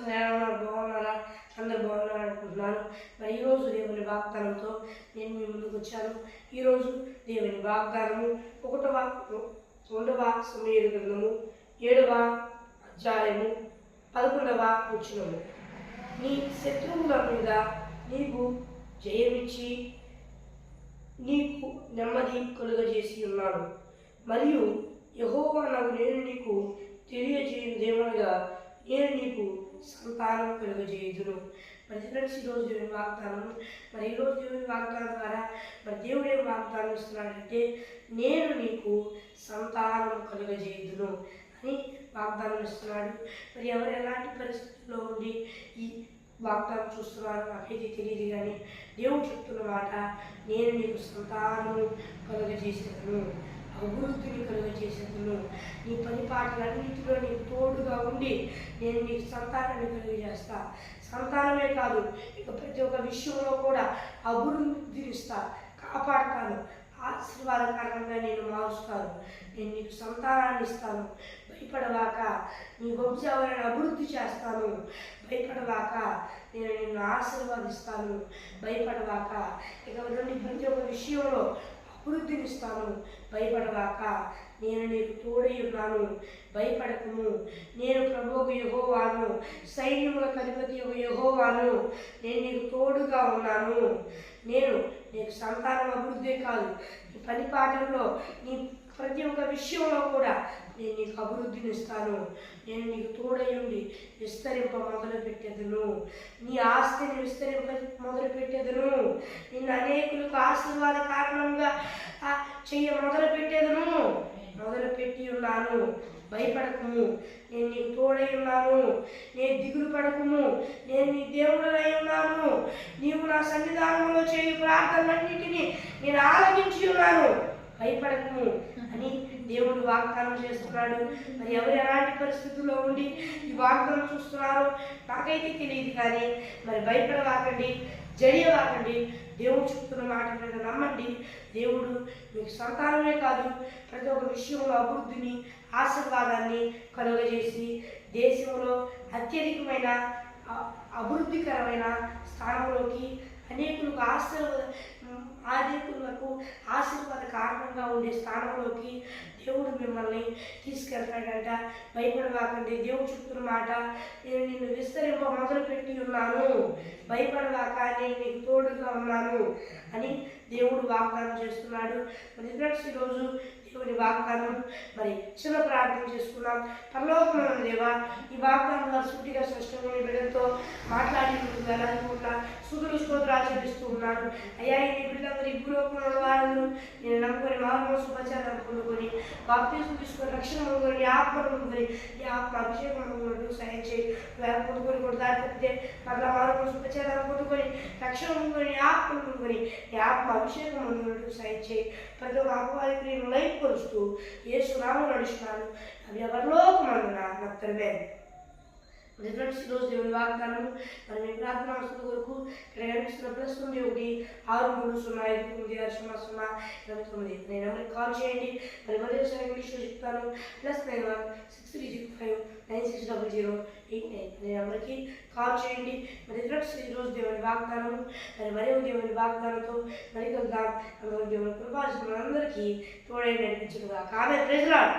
అందరూ ఎలా ఉన్నారు? బాగున్నారా? అందరూ బాగున్నారు అనుకుంటున్నాను. మరి ఈరోజు దేవుని వాగ్దానంతో నేను మీ ముందుకు వచ్చాను. ఈరోజు దేవుని వాగ్దానము 1వ సమూయేలు గ్రంథము 7వ అధ్యాయము 11వ వచనము. నీ శత్రువుల మీద నీకు జయమిచ్చి నీకు నెమ్మది కలుగజేసి ఉన్నాడు. మరియు యెహోవానగు నేను నీకు తెలియజేయుదేమనగా నేను నీకు సంతానం కలుగజేయుదును. మరి ఫ్రెండ్స్, ఈరోజు దేవుని వాగ్దానం. మరి ఈరోజు దేవుని వాగ్దానం ద్వారా మరి దేవుడు ఏం వాగ్దానం ఇస్తున్నాడంటే, నేను నీకు సంతానం కలుగజేయుదును అని వాగ్దానం ఇస్తున్నాడు. మరి ఎవరు ఎలాంటి పరిస్థితుల్లో ఉండి ఈ వాగ్దానం చూస్తున్నారు నాకైతే తెలియదు, కానీ దేవుడు చెప్తున్న మాట, నేను నీకు సంతానము కలుగజేసేదను, అభివృద్ధిని కలుగజేసేదను, నీ పని పాటలన్నింటిలో నీకు తోడుగా ఉండి నేను నీకు సంతానాన్ని కలుగజేస్తా. సంతానమే కాదు, ఇక ప్రతి ఒక్క విషయంలో కూడా అభివృద్ధిని ఇస్తా, కాపాడుతాను, ఆశీర్వాదకరంగా నేను మారుస్తాను, నేను నీకు సంతానాన్ని ఇస్తాను. భయపడవాక, నీ వంశావళిని అభివృద్ధి చేస్తాను. భయపడవాక, నేను నిన్ను ఆశీర్వాదిస్తాను. భయపడవాక, ఇక నుండి ప్రతి ఒక్క విషయంలో అభివృద్ధినిస్తాను. భయపడవాక, నేను నీకు తోడై ఉన్నాను. భయపడకము, నేను ప్రభువు యెహోవాను, సైన్యములకు అధిపతి యెహోవాను, నేను నీకు తోడుగా ఉన్నాను. నేను నీకు సంతానం అభివృద్ధి కాదు, నీ పని పాటల్లో నీ ప్రతి ఒక్క విషయంలో కూడా నేను నీకు అభివృద్ధిని ఇస్తాను. నేను నీకు తోడై ఉండి విస్తరింప మొదలు పెట్టేదను. నీ ఆస్తిని విస్తరింప మొదలు పెట్టేదను. నిన్ను అనేకులకు ఆశీర్వాద కారణంగా మొదలు పెట్టేదను. మొదలు పెట్టి ఉన్నాను. భయపడకము, నేను నీకు తోడై ఉన్నాను. నేను దిగులు పడకము, నేను నీ దేవుడనై ఉన్నాను. నీవు నా సన్నిధానంలో చేయు ప్రార్థనలన్నింటినీ నేను ఆలకించి ఉన్నాను. భయపడకము అని దేవుడు వాగ్దానం చేస్తున్నాడు. మరి ఎవరు ఎలాంటి పరిస్థితుల్లో ఉండి ఈ వాగ్దానం చూస్తున్నారో నాకైతే తెలియదు, కానీ మరి భయపడవాకండి, జడియవాకండి. దేవుడు చెప్తున్న మాట మీద నమ్మండి. దేవుడు మీకు సంతానమే కాదు, ప్రతి ఒక్క విషయంలో అభివృద్ధిని, ఆశీర్వాదాన్ని కలుగజేసి దేశంలో అత్యధికమైన అభివృద్ధికరమైన స్థానంలోకి అనేకులకు ఆశీర్వాద కారణంగా ఉండే స్థానంలోకి దేవుడు మిమ్మల్ని తీసుకెళ్తాడంట. భయపడవాకండి. దేవుడు చెప్తున్న మాట, నేను నిన్ను విస్తరింప మొదలుపెట్టి ఉన్నాను. భయపడవాక, నేను నీకు తోడుగా ఉన్నాను అని దేవుడు వాగ్దానం చేస్తున్నాడు. మరి ఫ్రెండ్స్, ఈరోజు దేవుని వాగ్దానం మరి చిన్న ప్రార్థన చేసుకున్నాం. పరలోకమైన దేవా, ఈ వాగ్దానం ద్వారా సూటిగా స్పష్టమైన బిడ్డలతో మాట్లాడినట్టుగా సుధులు స్తోత్రాలు చెల్లిస్తూ ఉన్నాడు. అయ్యా, ఈ బిడ్డలందరూ ఈ భూలోకంలో వారందరూ నేను నమ్ముకొని మారుమోసు ఉపచారాలు పొందుకొని బాప్తిజం తీసుకొని రక్షణ పొందుకొని నీ ఆత్మ పొందుకొని నీ ఆత్మ అభిషేకం పొందుకున్నట్టు సహాయం చేయి. పొందుకొని కూడా దారి తప్పితే మరలా మారుమోసు ఉపచారాలు పొందుకొని రక్షణ పొందుకొని నీ ఆత్మ పొందుకొని నీ ఆత్మ అభిషేకం పొందుకున్నట్టు సహాయం చేయి. ప్రతి ఒక్క అపవాది క్రియను లైఫ్ పరుస్తూ యేసు నామమున నడుస్తున్నాను. అవి ఎవరిలోకమందున నాకు తరమే. ఫ్రెండ్స్, ఈరోజు దేవుని వాగ్దానం మరి మీ ప్రార్థన అవసరం కొరకు ఇక్కడ కనిపిస్తున్న +91 6305609 నేను నెంబర్కి కాల్ చేయండి. మరి మరోసారి ఇంగ్లీష్లో చెప్తాను. +91 6365 960089 అనే నెంబర్కి కాల్ చేయండి. మరి ఫ్రెండ్స్, ఈరోజు దేవుని వాగ్దానం మరి దేవుని వాగ్దానంతో మరి కలుద్దాం. దేవుని కృపా అందరికీ తోడై నడిపించుగా. ఆమేన్. Praise lord.